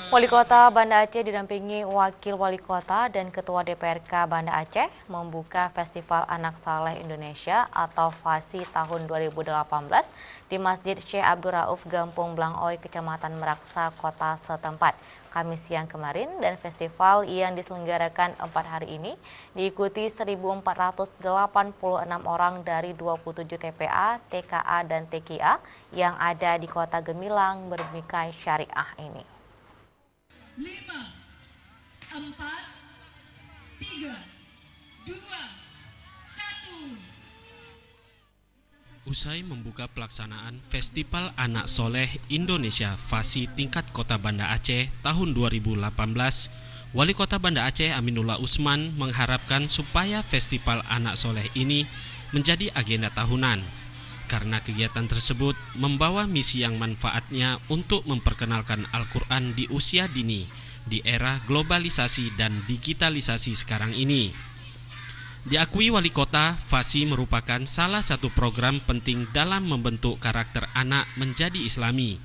Wali Kota Banda Aceh didampingi Wakil Wali Kota dan Ketua DPRK Banda Aceh membuka Festival Anak Saleh Indonesia atau FASI tahun 2018 di Masjid Syekh Abdul Rauf Gampung Blangoi, Kecamatan Meraksa, Kota setempat, Kamis siang kemarin, dan festival yang diselenggarakan 4 hari ini diikuti 1.486 orang dari 27 TPA, TKA, dan TKA yang ada di Kota Gemilang berbingkai syariah ini. 5, 4, 3, 2, 1. Usai membuka pelaksanaan Festival Anak Soleh Indonesia FASI tingkat Kota Banda Aceh tahun 2018, Wali Kota Banda Aceh Aminullah Usman mengharapkan supaya Festival Anak Soleh ini menjadi agenda tahunan, karena kegiatan tersebut membawa misi yang manfaatnya untuk memperkenalkan Al-Quran di usia dini di era globalisasi dan digitalisasi sekarang ini. Diakui Wali Kota, FASI merupakan salah satu program penting dalam membentuk karakter anak menjadi Islami.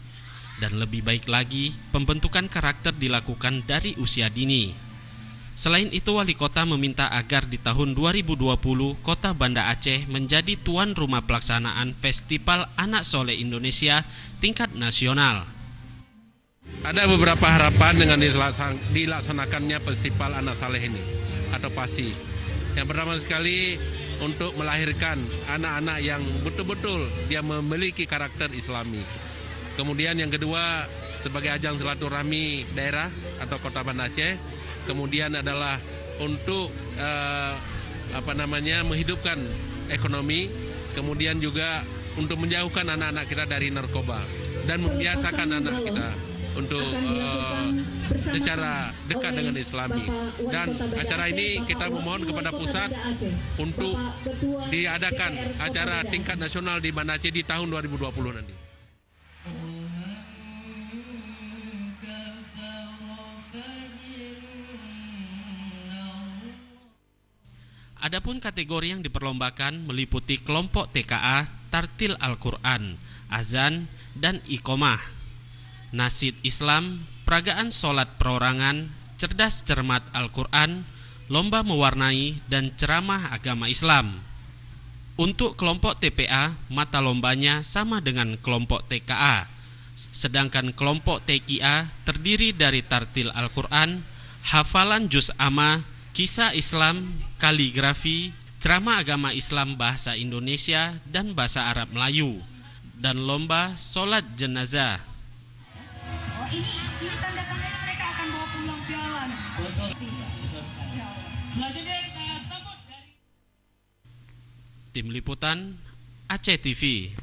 Dan lebih baik lagi, pembentukan karakter dilakukan dari usia dini. Selain itu, Wali Kota meminta agar di tahun 2020 Kota Banda Aceh menjadi tuan rumah pelaksanaan Festival Anak Soleh Indonesia tingkat nasional. Ada beberapa harapan dengan dilaksanakannya Festival Anak Saleh ini atau FASI. Yang pertama sekali untuk melahirkan anak-anak yang betul-betul dia memiliki karakter Islami. Kemudian yang kedua sebagai ajang silaturahmi daerah atau Kota Banda Aceh. Kemudian adalah untuk menghidupkan ekonomi, kemudian juga untuk menjauhkan anak-anak kita dari narkoba dan membiasakan anak kita untuk secara dekat dengan Islami. Dan acara ini kita memohon kepada pusat untuk diadakan acara tingkat nasional di Banda Aceh di tahun 2020 nanti. Adapun kategori yang diperlombakan meliputi kelompok TKA, Tartil Al-Quran, Azan, dan Iqomah, Nasid Islam, peragaan sholat perorangan, cerdas cermat Al-Quran, lomba mewarnai, dan ceramah agama Islam. Untuk kelompok TPA, mata lombanya sama dengan kelompok TKA, sedangkan kelompok TKA terdiri dari Tartil Al-Quran, hafalan juz amma, kisah Islam, kaligrafi, ceramah agama Islam bahasa Indonesia dan bahasa Arab Melayu, dan lomba sholat jenazah. Ini tanda-tanda mereka akan bawa pulang piala. Selanjutnya kita sambut dari Tim Liputan Aceh TV.